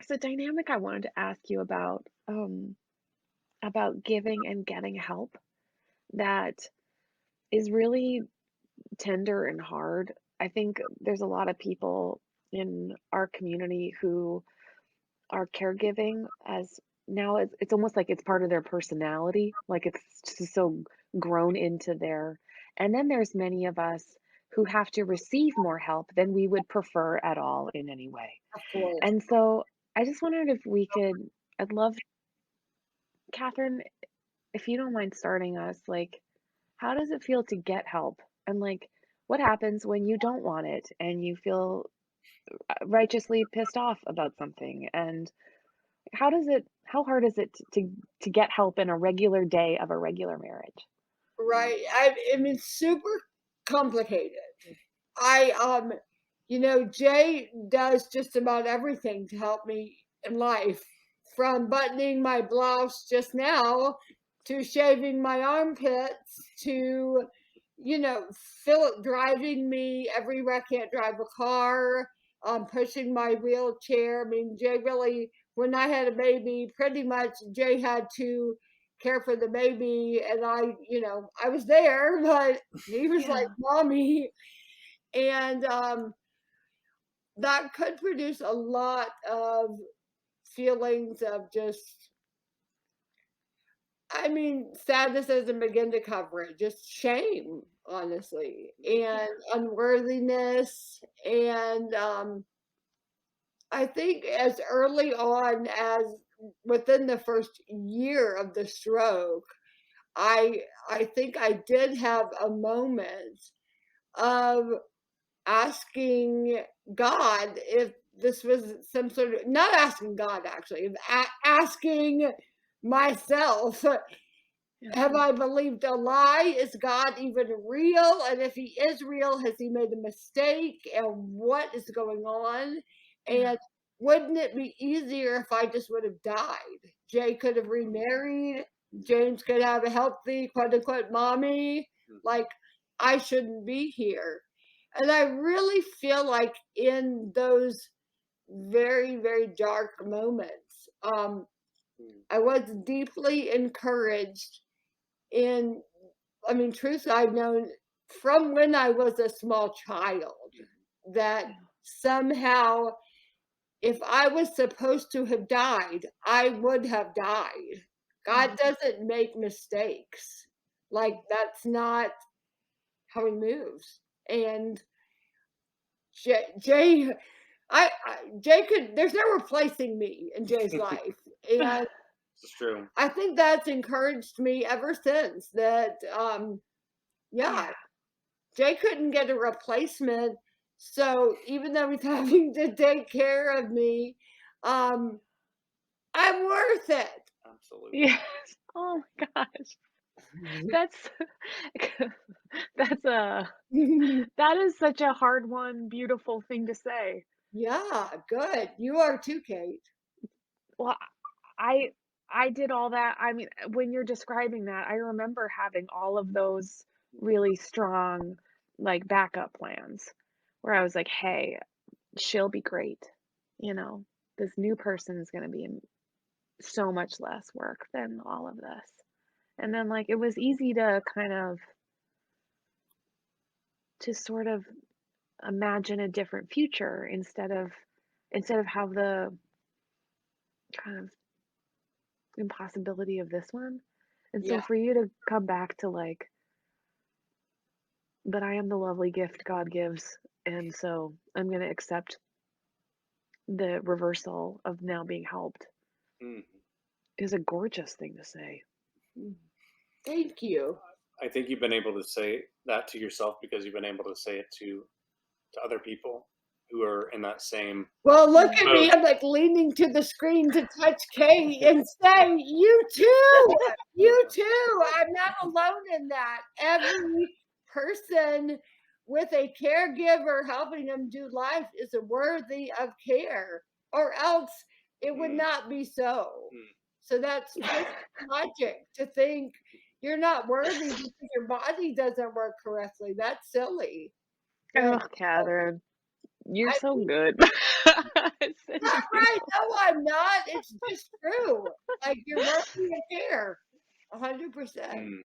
there's a dynamic I wanted to ask you about giving and getting help that is really tender and hard. I think there's a lot of people in our community who are caregiving as now it's almost like it's part of their personality, like it's just so grown into their and then there's many of us who have to receive more help than we would prefer at all in any way. Of course. And so I just wondered if we could I'd love Catherine, if you don't mind starting us, like, how does it feel to get help? And like, what happens when you don't want it and you feel righteously pissed off about something? And how hard is it to get help in a regular day of a regular marriage? Right. I mean, super complicated. I, Jay does just about everything to help me in life, from buttoning my blouse just now to shaving my armpits to, Philip driving me everywhere I can't drive a car, pushing my wheelchair. I mean, Jay really, when I had a baby, pretty much Jay had to care for the baby, and I was there, but he was like Yeah. mommy, and that could produce a lot of feelings of just, I mean, sadness doesn't begin to cover it, just shame, honestly, Yeah. and unworthiness. And I think as early on as within the first year of the stroke, I think I did have a moment of asking God if this was some sort of, not asking God actually, asking myself, Yeah. have I believed a lie? Is God even real? And if he is real, has he made a mistake? And what is going on? Yeah. And wouldn't it be easier if I just would have died? Jay could have remarried. James could have a healthy, quote unquote, mommy. Like, I shouldn't be here. And I really feel like in those very, very dark moments, I was deeply encouraged in, I mean, truth, I've known from when I was a small child that Yeah. somehow if I was supposed to have died, I would have died. Yeah. God doesn't make mistakes. Like, that's not how he moves. And Jay, Jay could, there's no replacing me in Jay's life. And It's true. I think that's encouraged me ever since that, yeah, Yeah. Jay couldn't get a replacement. So even though he's having to take care of me, um, I'm worth it. Absolutely. Yes. Oh my gosh. That's that's a that is such a hard one, beautiful thing to say. Yeah, good. You are too, Kate. Well, I I did all that. I mean, when you're describing that, I remember having all of those really strong, like, backup plans where I was like, "Hey, she'll be great." You know, this new person is gonna be so much less work than all of this. And then, like, it was easy to kind of to sort of imagine a different future instead of have the kind of impossibility of this one. And so Yeah, for you to come back to like, but I am the lovely gift God gives, and so I'm gonna accept the reversal of now being helped Mhm. is a gorgeous thing to say. thank you. I think you've been able to say that to yourself because you've been able to say it to other people who are in that same Well, look Yeah. at boat. me. I'm like leaning to the screen to touch Kate and say, you too, you too. I'm not alone in that. Every person with a caregiver helping them do life is worthy of care, or else it would Mm, not be so. mm. So that's twisted logic to think you're not worthy because your body doesn't work correctly. That's silly. Oh, But Catherine, you're I so good. Sending Not you right. No, I'm not. It's just true. Like you're working a care. 100%. Mm.